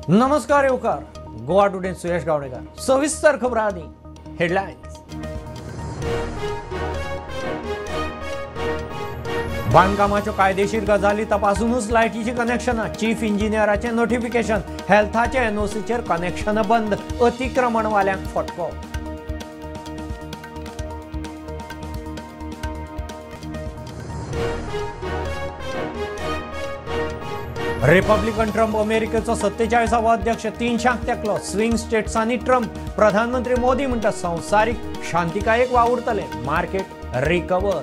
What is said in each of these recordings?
नमस्कार येवकार. गोवा टुडे सुयश गावणेकर. सविस्तर खबर आनी हेडलायन्स. बांदकामाच्यो कायदेशीर गजाली तपासूनच लायटीची कनेक्शनां. चीफ इंजिनियराचे नोटिफिकेशन. हेल्थाचे एनओसीचेर कनेक्शन बंद. अतिक्रमणवाल्यांक फटको. रिपब्लिकन ट्रम्प अमेरिकेचो 47वा अध्यक्ष 300 तेंकलो. Swing स्टेट्सांनी Trump. प्रधानमंत्री मोदी म्हणटा संवसारीक शांतिकायेक वावुरतले. Market recover.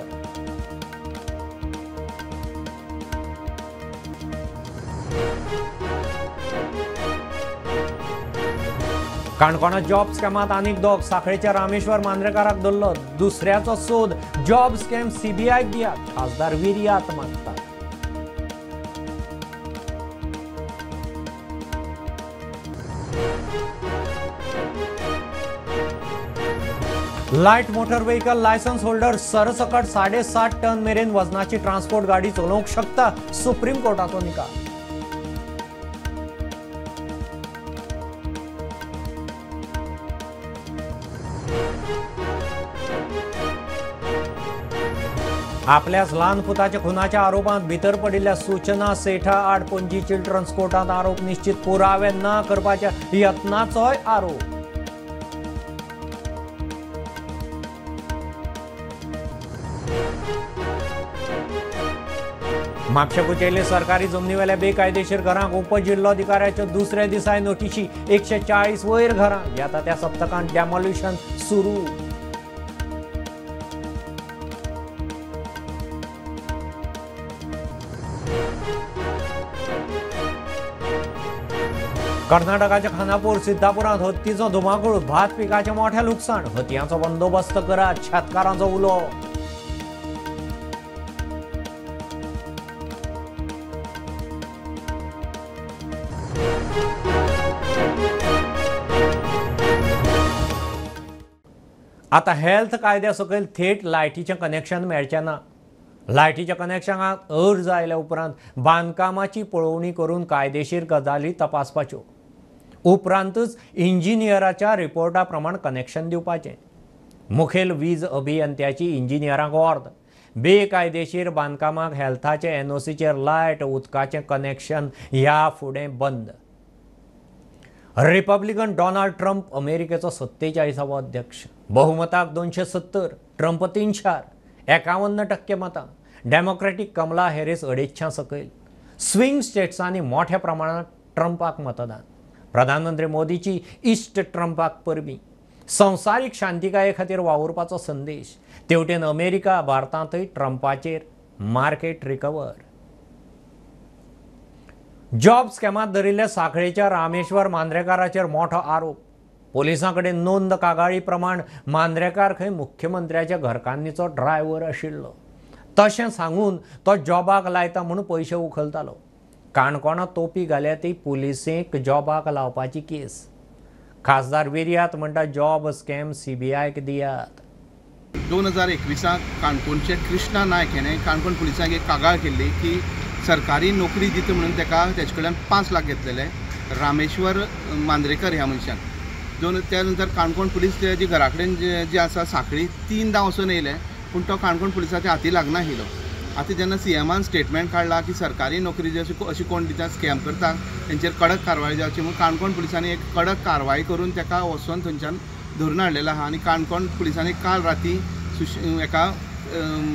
काणकोणात जॉब स्कॅमात आनीक दोग. साखळेच्या रामेश्वर मांद्रेकाराक धरलो. दुसऱ्याचो सोद. जॉब स्कॅम सीबीआयक दियात. खासदार विर्यात मागता. Light motor vehicle licence holder सरसकट 7.5 टन मेरेन वजनाची ट्रान्सपोर्ट गाडी चलोवंक शकता. सुप्रीम कोर्टाचो निकाल. आपल्याच ल्हान पुताच्या खुनाच्या आरोपांत भितर पडिल्ल्या सूचना सेठा आड पणजी चिल्ड्रन्स कोर्टात आरोप निश्चित. पुरावे ना करपाच्या यत्नाचोय आरोप. म्हापशा कुचेले सरकारी जमनीवेल्या बेकायदेशीर घरांक उपजिल्लोधिकाऱ्याच्या दुसऱ्या दिसाय नोटीशी. 140 वयर घरां. येता त्या सप्तकांत डेमोलिशन सुरू. कर्नाटकाच्या खानापूर सिद्धापुरांत हत्तीचो धुमाकूळ. भात पिकाचें मोठें लुकसाण. हतयांचो बंदोबस्त करात. शेतकारांचो उलो. आता हेल्थ कायद्या सकयल थेट लायटीचें कनेक्शन मेळचें ना. लायटीच्या कनेक्शनाक अर्ज आयल्या उपरांत बांदकामाची पळोवणी करून कायदेशीर गजाली तपासपाच्यो. उपरांतच इंजिनियराच्या रिपोर्टा प्रमाण कनेक्शन दिवपाचें. मुखेल वीज अभियंत्याची इंजिनियरांक अर्द. बेकायदेशीर बांदकामाक हेल्थाचे एनओसीचेर लायट उदकाचें कनेक्शन ह्या फुडें बंद. रिपब्लिकन डोनाल्ड ट्रम्प अमेरिकेचो 47वा अध्यक्ष. बहुमताक 270. ट्रम्प 300. 51% मतां. डेमोक्रेटिक कमला हॅरिस 250 सकयल. स्विंग स्टेट्सांनी मोठ्या प्रमाणात ट्रम्पाक मतदान. प्रधानमंत्री मोदीची इश्ट ट्रम्पाक परबीं. संवसारीक शांतिकाये खातीर वावुरपाचो संदेश. तेवटेन अमेरिका भारतांतय ट्रम्पाचेर मार्केट रिकवर. जॉब स्कॅमात धरिल्ल्या साखळेच्या रामेश्वर मांद्रेकाराचेर मोठो आरोप. पोलिसां कडेन नोंद कागाळी प्रमाण मांद्रेकार खंय मुख्यमंत्र्याच्या घरकान्नीचो ड्रायव्हर आशिल्लो. तशें सांगून तो जॉबाक लायता म्हूण पयशे उखलतालो. काणकोणां तोपी घाल्यातय पुलिसेक जॉबाक लावपाची केस. खासदार विर्यात म्हणटा जॉब स्कॅम सीबीआयक दियात. 2021 काणकोणचे कृष्णा नायक हेणें काणकोण पुलिसांक एक कागाळ केल्ली की सरकारी नोकरी दिता म्हणून तेचे कडल्यान 5 लाख घेतलेले रामेश्वर मांद्रेकर ह्या मनशाक. त्या नंतर काणकोण पुलीस जे घरा कडेन जे आसा साखळी 3दा वचून येयले पूण तो काणकोण पुलिसाच्या हाती लागना आशिल्लो. आतां जेन्ना सीएमान स्टेटमेंट काडला की सरकारी नोकरी जी अशी कोण दिता स्कॅम करता तेंचेर कडक कारवाय जावची म्हणून काणकोण पुलिसांनी एक कडक कारवाय करून ताका वचून थंयच्यान धरून हाडलेलो आहा. आनी काणकोण पुलिसांनी काल राती एका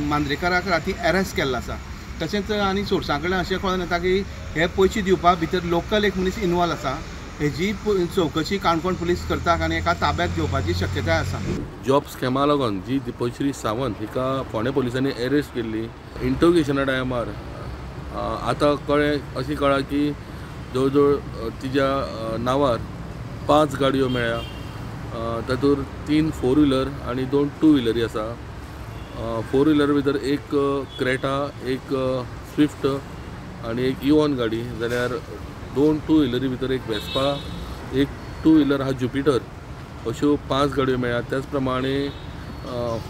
मांद्रेकाराक राती अरेस्ट केल्लो आसा. तशेंच आनी सोर्सां कडल्यान अशें कळून येता की हे पयशे दिवपा भितर लोकल एक मनीस इनवॉल्व आसा. हेजी चवकशी काणकोण पुलीस करता आनी एका ताब्यात घेवपाची शक्यताय आसा. जॉब स्कॅमा लागून जी दिपश्री सावंत हिका फोंडे पुलिसांनी अरेस्ट केल्ली. इंटरोगेशना टायमार आतां अशी कळ्ळां की जवळ जवळ तिच्या नांवार 5 गाडयो मेळ्ळ्या. तातूंत 3 4 व्हिलर आनी 2 2 व्हिलरी आसा. 4 व्हिलर भितर एक क्रेटा, एक स्विफ्ट आनी एक इवॉन गाडी. जाल्यार 2 2 व्हिलरी भितर एक वेस्पा, एक 2 व्हिलर हा ज्युपिटर. अश्यो 5 गाडयो मेळ्ळ्यात. त्याच प्रमाणे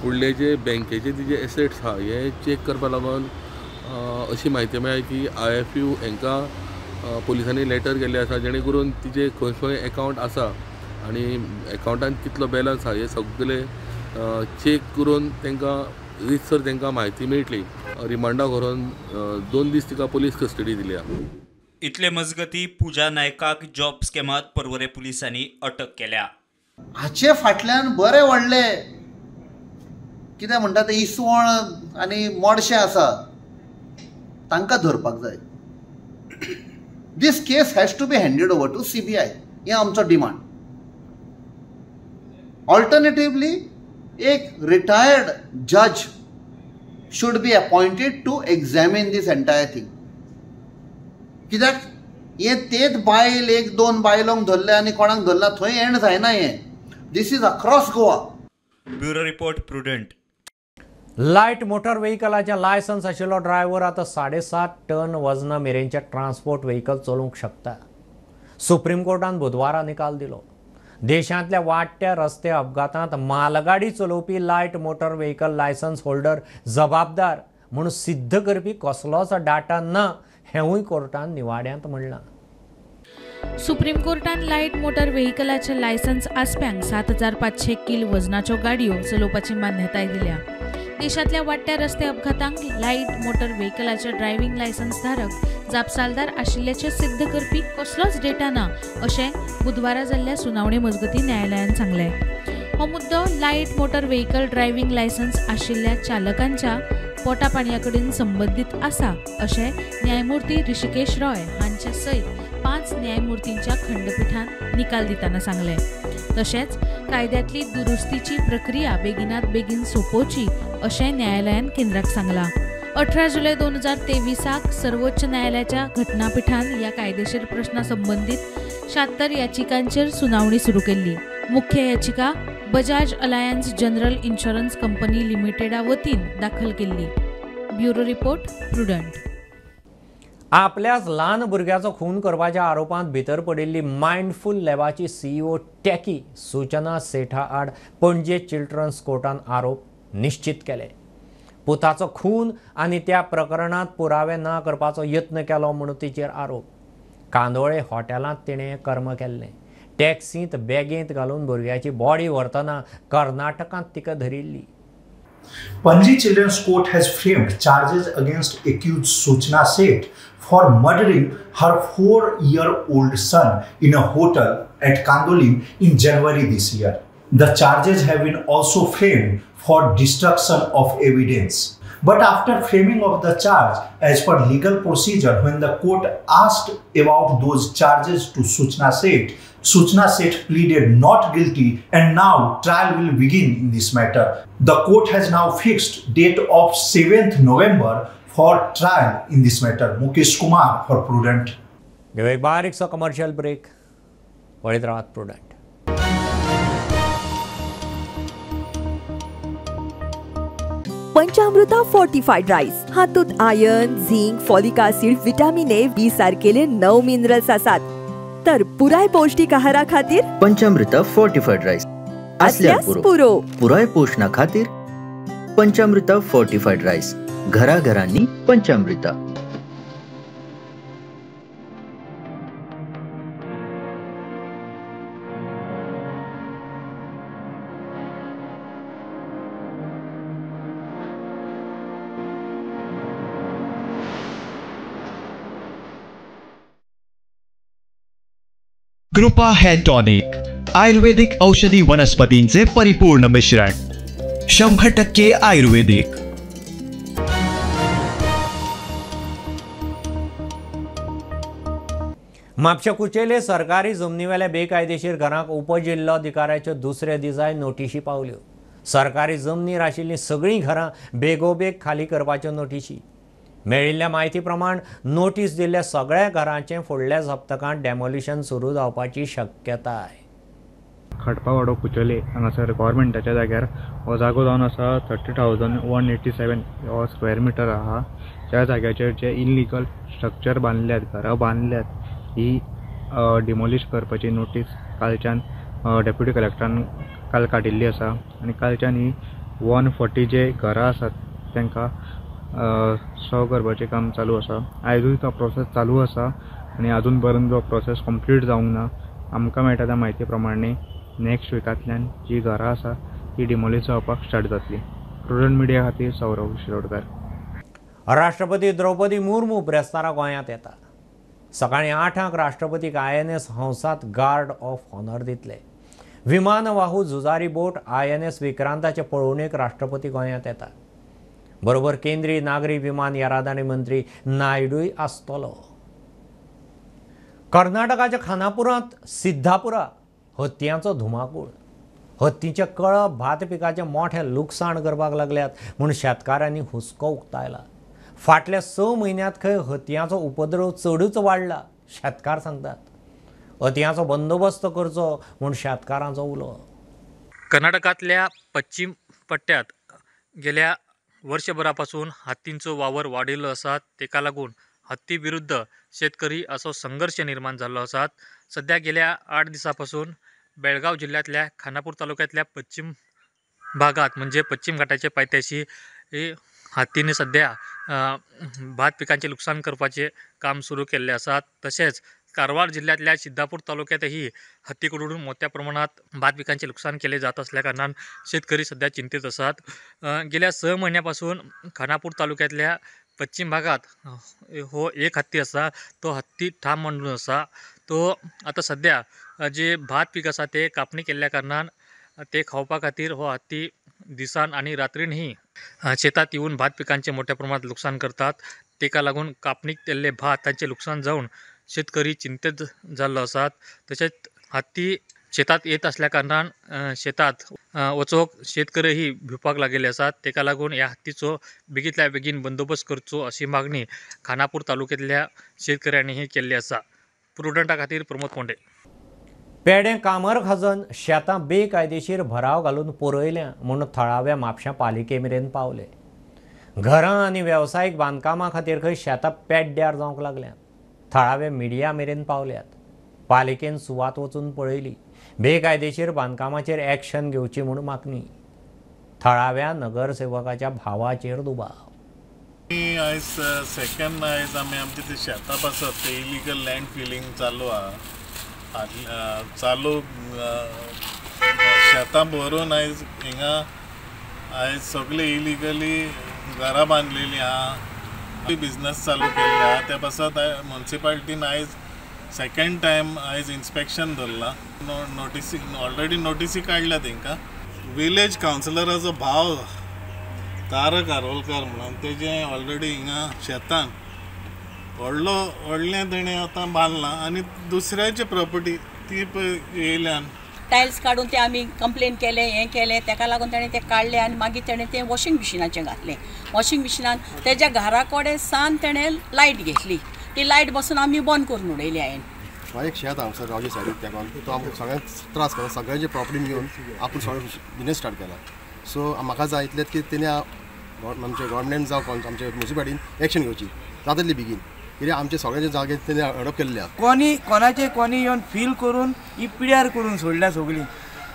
फुडले जे बँकेचे जे एसेट्स आहा हे चेक करपा लागून अशी म्हायती मेळ्ळी की IFU हांकां पोलिसांनी लेटर केल्लें आसा जेणे करून तिचे खंय खंय एकावंट आसा आनी एकावंटान कितलो बॅलन्स आहा हे सगळे चेक करून तांकां रितसर तांकां म्हायती मेळटली. रिमांडाक व्हरून 2 दीस तिका पुलीस कस्टडी दिल्या. इतले मजगती पूजा नायकाक जॉब स्कॅमात पर्वरे पुलिसांनी अटक केल्या. हाचे फाटल्यान बरे व्हडले कितें म्हणटा ते इसवण आनी मोडशें आसा तांकां धरपाक जाय. This case has to be handed over to CBI हें आमचो डिमांड. ऑल्टरनेटिवली एक रिटायर्ड जज should be appointed to examine this entire thing. कित्याक हे तेच बायल 1-2 बायलोंक धरले आनी कोणाक धरला थंय एंड जायना. हें this is across Goa. Bureau report Prudent. Light motor व्हेकलाचे लायसन्स आशिल्लो ड्रायव्हर आतां 7.5 टन वजना मेरेनचे ट्रान्सपोर्ट व्हेकल चलोवंक शकता. सुप्रीम कोर्टान बुधवारा निकाल दिलो. देशांतल्या वाडट्या रस्ते अपघातांत मालगाडी चलोवपी light motor vehicle licence holder जबाबदार म्हणून सिद्ध करपी कसलोच डाटा ना हेंवूय कोर्टान निवाड्यांत म्हणलां. सुप्रीम कोर्टान लायट मोटर व्हेकलाचे लायसन्स आसप्यांक 7,500 किल वजनाच्यो गाडयो चलोवपाची मान्यताय दिल्या. देशांतल्या वाडट्या रस्ते अपघातांक लायट मोटर व्हेकलाचे ड्रायव्हिंग लायसन्स धारक जापसालदार आशिल्ल्याचे सिद्ध करपी कसलोच डेटा ना अशें बुधवारा जाल्ल्या सुनावणे मजगती न्यायालयान सांगलें. हो मुद्दो light motor vehicle driving licence आशिल्ल्या चालकांच्या पोटापाणया कडेन संबंदीत आसा अशें न्यायमूर्ती ऋषिकेश रॉय हांचे सयत 5 न्यायमूर्तींच्या खंडपीठान निकाल दितना सांगलें. तशेंच कायद्यांतली दुरुस्तीची प्रक्रिया बेगिनात बेगीन सोंपोवची अशें न्यायालयान केंद्राक सांगलां. 18 जुलै 2023 सर्वोच्च न्यायालयाच्या घटनापीठान ह्या कायदेशीर प्रश्ना संबंदीत 76 याचिकांचेर सुनावणी सुरू केल्ली. मुख्य याचिका Bajaj Allianz General Insurance company लिमिटेडा वतीन दाखल केल्ली. Bureau report Prudent. आपल्याच ल्हान भुरग्याचो खून करपाच्या आरोपांत भितर पडिल्ली मायंडफूल लॅबाची CEO टॅकी सूचना सेठा आड पणजे चिल्ड्रन्स कोर्टान आरोप निश्चित केले. पुताचो खून आनी त्या प्रकरणात पुरावे ना करपाचो यत्न केलो म्हणून तिचेर आरोप. कांदोळे हॉटेलांत तिणें कर्म केल्लें. टॅक्सींत बॅगेंत घालून भुरग्याची बॉडी व्हरतना कर्नाटकांत तिका धरिल्ली. Panji Children's Court has framed charges against accused Suchna Seth for murdering her 4-year-old son in a hotel at Kandolim in January this year. The charges have been also framed for destruction of evidence. But after framing of the charge, as per legal procedure, when the court asked about those charges to Suchna Seth pleaded not guilty and now trial will begin in this matter. The court has now fixed date of 7th November for trial in this matter. Mukesh Kumar for Prudent. घेऊ एक बारीकसो commercial break. पळयत रावात prudent. पंचामृता fortified rice हातूंत iron, zinc, folic acid, vitamin A, B सारकेले 9 minerals आसात. तर पुराय पौष्टिक आहारा खातीर पंचामृता फोर्टिफाइड राईस असल्यार पुरो. पुराय पोषणा खातीर पंचामृता फोर्टिफाइड राईस. घरा घरांनी पंचामृता. कृपा हेअर टॉनिक आयुर्वेदिक औषधी वनस्पतींचे परिपूर्ण मिश्रण 100% आयुर्वेदिक. म्हापशा कुचेले सरकारी जमनीवेल्या बेकायदेशीर घरांक उपजिल्लोधिकाऱ्याच्यो दुसऱ्या दिसाय नोटीशी पावल्यो. सरकारी जमनीर आशिल्लीं सगळीं घरां बेगोबेग खाली करपाच्यो नोटीशी. मेळिल्ल्या म्हायती प्रमाण नोटीस दिल्ल्या सगळ्या घरांचें फुडल्या सप्तकांत डेमोलिशन सुरू जावपाची शक्यताय. खडपावाडो कुचोले हांगासर गव्हर्मेंटाच्या जाग्यार हो जागो जावन आसा 30,187 स्क्वेअर मिटर आहा. त्या जाग्याचेर जे इलिगल स्ट्रक्चर बांदल्यात, घरां बांदल्यात, ही डिमोलिश करपाची नोटीस कालच्यान डेप्युटी कलेक्टरान काल काडिल्ली आसा. आनी कालच्यान ही 140 जे घरां आसात तांकां सॉल्व करपाचें काम चालू आसा. आयजूय तो प्रोसेस चालू आसा आनी अजून पर्यंत जो प्रोसेस कंप्लीट जावंक ना. आमकां मेळटा त्या म्हायती प्रमाणे नेक्स्ट विकांतल्यान जी घरां आसा ती डिमोलीश जावपाक स्टार्ट जातली. प्रुडंट मिडिया खातीर सौरभ शिरोडकर. राष्ट्रपती द्रौपदी मुर्मू ब्रेस्तारा गोंयांत येता. सकाळीं 8 राष्ट्रपतीक INS हंसात गार्ड ऑफ ऑनर दितले. विमानवाहू झुजारी बोट INS विक्रांताचे पळोवणेक राष्ट्रपती गोंयांत येता. बरोबर केंद्रीय नागरी विमान येरादारी मंत्री नायडूय आसतलो. कर्नाटकाच्या खानापुरांत सिद्धापुरा हत्यांचो धुमाकूळ. हत्तींचे कळप भात पिकाचें मोठें लुकसाण करपाक लागल्यात म्हूण शेतकाऱ्यांनी हुस्को उक्तायला. फाटल्या 6 म्हयन्यांत खंय हत्यांचो उपद्रव चडूच वाडला शेतकार सांगतात. हत्यांचो बंदोबस्त करचो म्हूण शेतकारांचो उलो. कर्नाटकांतल्या पश्चिम पट्ट्यात गेल्या वर्षभरापासून हत्तींचो वावर वाडिल्लो आसा. तेका लागून हत्ती विरुद्ध शेतकरी असो संघर्ष निर्माण जाल्लो आसा. सध्या गेल्या 8 दिसांपासून बेळगाव जिल्ह्यातल्या खानापूर तालुक्यातल्या पश्चिम भागात म्हणजे पश्चिम घाटाच्या पायथ्याशी हत्तीने सध्या भात पिकांचे नुकसान करपाचे काम सुरू केल्ले आसा. तसेच कारवार जिल्ह्यातल्या सिद्धापूर तालुक्यातही हत्तीकडून मोठ्या प्रमाणात भात पिकांचे नुकसान केले जात असल्या कारणान शेतकरी सध्या चिंतेत असतात. गेल्या 6 महिन्यापासून खानापूर तालुक्यातल्या पश्चिम भागात हो एक हत्ती असा. तो हत्ती ठाम म्हणून असा. तो आता सध्या जे भात पीक असा ते कापणी केल्ल्या कारणान ते खावपा खातीर हो हत्ती दिसान आणि रात्रीनही शेतात येऊन भात पिकांचे मोठ्या प्रमाणात नुकसान करतात. तेका लागून कापणी केल्ले भातांचे नुकसान जाऊन शेतकरी चिंतेत जाल्लो आसात. तसेच हत्ती शेतात येत असल्या कारणान शेतात वचोक शेतकरीही भिवपाक लागलेले आसात. तेका लागून ह्या हत्तीचो बेगीतल्या बेगीन बंदोबस्त करचो अशी मागणी खानापूर तालुक्यातल्या शेतकऱ्यांनीही केल्ली आसा. प्रुडंटा खातीर प्रमोद पोंडे. पेडे कामर खजन शेतां बेकायदेशीर भराव घालून पुरयल्या म्हूण थळाव्या म्हापशां पालिके मेरेन पावले. घरां आनी वेवसायीक बांदकामां खातीर खंय शेतां पेड्ड्यार जावंक लागल्यात. थळाव्या मिडिया मेरेन पावल्यात. पालिकेन सुवात वचून पळयली. बेकायदेशीर बांदकामाचेर एक्शन घेवची म्हूण मागणी. थळाव्या नगरसेवकाच्या भावाचेर दुबाव. आयज सेकंड आयज आमी आमचे ते शेतां आसात ते इलिगल लँड फिलिंग चालू आहा. चालू शेतां भरून आयज हिंगा आयज सगळे इलिगली घरां बांदलेलीं आहा. बिजनस चालू केल्ले आहा. त्या पासत म्युन्सिपालिटीन आयज सेकंड टायम आयज इन्स्पेक्शन धरला. नोटिसी ऑलरेडी नोटिसी काडल्या तेंकां. विलेज कावन्सिलराचो भाव तारक आरोलकर म्हणून तेजें ऑलरेडी हिंगा शेतान व्हडलें तेणें आतां बांदलां आनी दुसऱ्याची प्रॉपर्टी ती येयल्यान टायल्स काडून ते आमी कंप्लेन केले हें केलें तेका लागून ताणें तें काडलें आनी मागीर तेणें तें वॉशिंग मिशिनाचें घातलें. वॉशिंग मिशिनान तेज्या घरा कडेन सान तेणें लायट घेतली. ती लायट बसून आमी बंद करून उडयली हांवें. म्हाका एक शेत हांगसर रावचे सायडीक तेका तो आमकां सगळ्यांक त्रास करता. सगळ्यांचे प्रॉब्लेम घेवन आपूण सगळें बिजनेस स्टार्ट केला. सो म्हाका जाय इतलें की तेणी आमचे गव्हर्मेंट जावं आमचे म्युन्सिपालिटीन एक्शन घेवची जातली बेगीन. कित्याक आमचे सगळ्याचे जागे तेणी हडप केल्ले आहा. कोणी येवन फील करून ही पिड्यार करून सोडल्या सगळीं.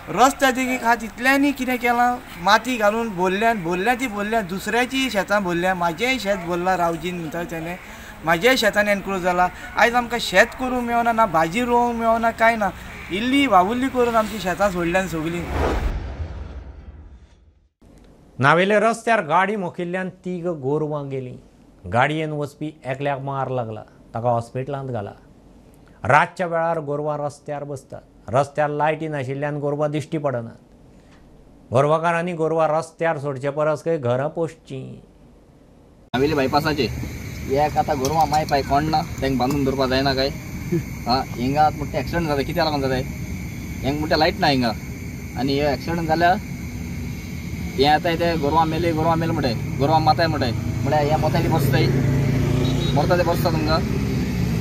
रस्त्या देगीक हात इतल्यांनी कितें केलां माती घालून भरल्या दुसऱ्याची शेतां भरल्या. म्हाजेंय शेत भरलां रावजीन म्हणटा तेणें. म्हाज्याय शेतान एनक्रोज जाला. आयज आमकां शेत करूंक मेळना ना भाजी रोवंक मेळना कांय ना. इल्ली वावुल्ली करून आमची शेतां सोडल्यान सगळीं. नावेले रस्त्यार गाडी मोखिल्ल्यान 3 गोरवां गेलीं. गाडयेन वचपी एकल्याक मार लागला. ताका हॉस्पिटलांत घाला. रातच्या वेळार गोरवां रस्त्यार बसतात. रस्त्यार लायटी नाशिल्ल्यान गोरवां दिश्टी पडनात. गोरवाकारांनी गोरवां रस्त्यार सोडचे परस खंय घरां पोसचीं. नावेली बायपासाचे एक आतां गोरवां माय पाय कोण ना तांकां बांदून दवरपा जायना काय. हिंगा मोठे एक्सिडंट जाता. कित्याक लागून जाताय हेंका मोठे लायट ना हिंगा. आनी हे एक्सिडंट जाल्यार हे आतां ते गोरवां मेले म्हणटाय गोरवां माताय म्हणटाय म्हळ्यार हे मोतायली बसताय मरता ते बसता तुमकां.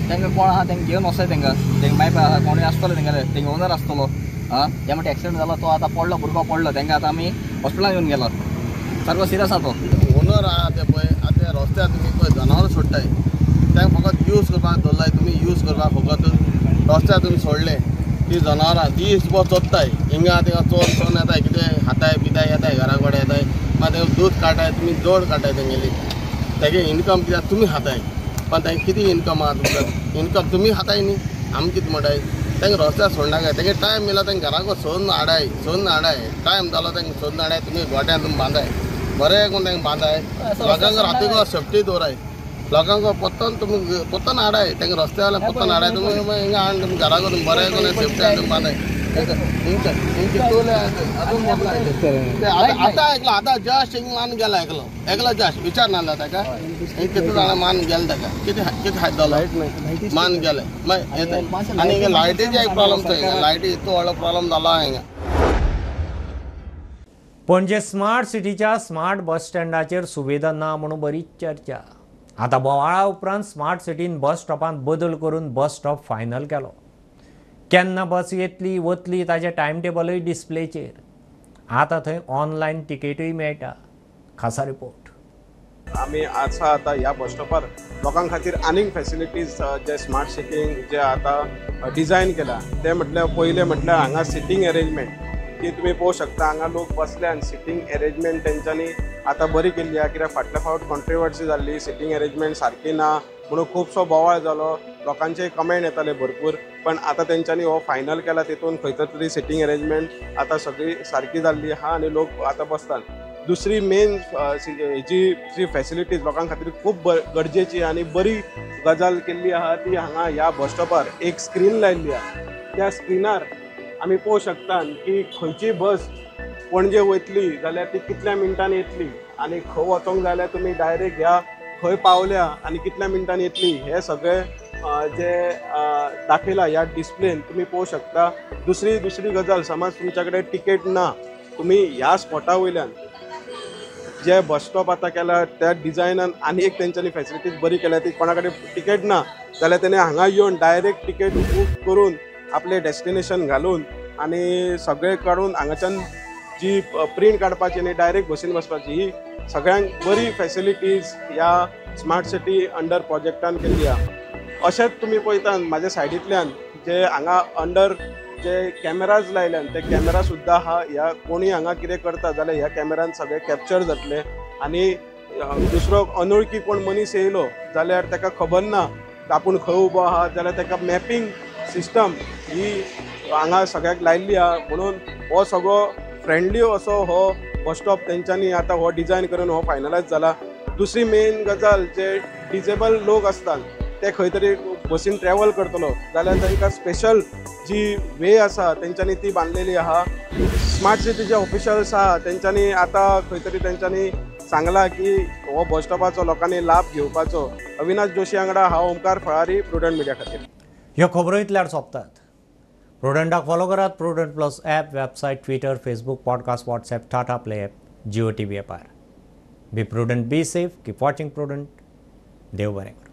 तांकां कोण आहा तांकां घेवन वचताय. तांकां माय पाय आहा कोणूय आसतलो तांकां ओनर आसतलो. हे म्हणटा एक्सिडंट जालो तो आतां पडलो भुरगो पडलो. तांकां आतां आमी हॉस्पिटलांत घेवन गेलो. सारको सिरियस आहा तो. ओनर आहा ते पळय आतां रस्त्यार तुमी पळय जनावरां सोडटाय तांकां फकत यूज करपाक दवरलाय. तुमी यूज करपाक फकत रस्त्यार तुमी सोडले ती जनावरां दिसभर चोत्ताय. हिंगा तिंगा चोन येताय कितें खाताय पिताय येताय घरा कडेन येताय. मागीर तांकां दूद काडटाय तुमी जोड काडटाय तेंगेली. तेगे इनकम कित्याक तुमी खाताय. पण तांकां कितें इन्कम आहा तुमकां इन्कम तुमी खाताय न्ही आमी कितें म्हणटाय तांकां रस्त्यार सोडनाकाय तांकां टायम मेला तांकां घराको सोदून हाडाय टायम जालो तांकां सोदून हाडाय तुमी गोट्यान तुमी बांदाय बरें करून तांकां बांदाय लोकांक रातीको सेफ्टी दवराय लोकांक पोत्तन तुमी पोत्तन हाडाय तांकां रस्त्या वयल्यान पोत्तन हाडाय तुमी हिंगा हाडून तुमी घराको तुमी बरें करून सेफ्टी हाडून तुमी बांदाय आतां ऐकलो आतां जस्ट हिंग मान गेला एकलो जस्ट विचार नासलो ताका कितले जाणां मान गेले ताका कितें खायतलो मान गेले आनी हिंगा लायटीचो एक प्रॉब्लम हिंगा लायटी इतलो व्हडलो प्रॉब्लम जालो हिंगा पणजे स्मार्ट सिटीच्या स्मार्ट बस स्टँडाचेर सुविधा ना म्हणून बरीच चर्चा. आतां बोवाळा उपरांत स्मार्ट सिटीन बस स्टॉपांत बदल करून बस स्टॉप फायनल केलो. केन्ना बस येतली वतली ताचें टायम टेबलूय डिस्प्लेचेर. आतां थंय ऑनलायन टिकेटूय मेळटा. खासा रिपोर्ट. आमी आसा आतां ह्या बस स्टॉपार लोकां खातीर आनीक फॅसिलिटीज जे स्मार्ट सिटींग जे आतां डिझायन केला ते म्हटल्यार पयलें म्हटल्यार हांगा सिटींग अरेंजमेंट की तुमी पळोवंक शकता हांगा लोक बसले आनी सिटींग अरेंजमेंट तेंच्यांनी आतां बरी केल्ली आहा कित्याक फाटल्या फावट कॉन्ट्रोवर्सी जाल्ली सिटींग अरेंजमेंट सारकी ना म्हणून खुबसो बोवाळ जालो लोकांचे कमेंट येताले भरपूर पण आतां तेंच्यांनी हो फायनल केला तितून खंय तरी सिटींग अरेंजमेंट आतां सगळी सारकी जाल्ली आहा आनी लोक आतां बसतात. दुसरी मेन जी फॅसिलिटीज लोकां खातीर खूब गरजेची आनी बरी गजाल केल्ली आहा ती हांगा ह्या बस स्टॉपार एक स्क्रीन लायिल्ली आहा. त्या स्क्रिनार आमी पळोवंक शकता की खंयची बस पणजे वयतली जाल्यार ती कितल्या मिनटांनी येतली आनी खंय वचोंक जाल्यार तुमी डायरेक्ट ह्या खंय पावल्या आनी कितल्या मिनटांनी येतली हे सगळे जे दाखयला ह्या डिस्प्लेन तुमी पळोवंक शकता. दुसरी गजाल समज तुमच्या कडेन टिकेट ना तुमी ह्या स्पॉटा वयल्यान जे बस स्टॉप आतां केला त्या डिझायनान आनी एक तेंच्यांनी फॅसिलिटीज बरी केल्या ती कोणा कडेन टिकेट ना जाल्यार तेणे हांगा येवन डायरेक्ट टिकेट बूक करून आपले डेस्टिनेशन घालून आनी सगळे काडून हांगाच्यान जी प्रिंट काडपाची आनी डायरेक्ट बसीन बसपाची ही सगळ्यांक बरी फॅसिलिटीज ह्या स्मार्ट सिटी अंडर प्रोजेक्टान केल्ली आहा. अशेंच तुमी पळयता म्हाज्या सायडींतल्यान जे हांगा अंडर जे कॅमेराज लायल्यान ते कॅमेरा सुद्दां आहा. ह्या कोणी हांगा कितें करता जाल्यार ह्या कॅमेरान सगळे कॅप्चर जातले आनी दुसरो अनवळखी कोण मनीस येयलो जाल्यार ताका खबर ना आपूण खंय उबो आहा जाल्यार ताका मॅपींग सिस्टम ही हांगा सगळ्याक लायिल्ली आहा म्हणून हो सगळो फ्रेंडली असो हो बस स्टॉप तेंच्यांनी आतां हो डिझायन करून हो फायनलायज जाला. दुसरी मेन गजाल जे डिसेबल लोक असतात ते खंय तरी बसीन ट्रॅव्हल करतलो जाल्यार तांकां स्पेशल जी वे आसा तेंच्यांनी ती बांदलेली आहा. स्मार्ट सिटीचे ऑफिशल्स आहा तेंच्यांनी आतां खंय तरी तेंच्यांनी सांगला की हो बस स्टॉपाचो लोकांनी लाभ घेवपाचो. अविनाश जोशी वांगडा हांव ओमकार फळारी प्रुडंट मिडिया खातीर. ह्यो खबरो इतल्यार सोंपतात. प्रुडंटाक फॉलो करात. Prudent plus app, website, Twitter, Facebook, podcast, WhatsApp, Tata Play app, Jio TV ॲपार. Be Prudent, be safe, keep watching Prudent. देव बरें करूं.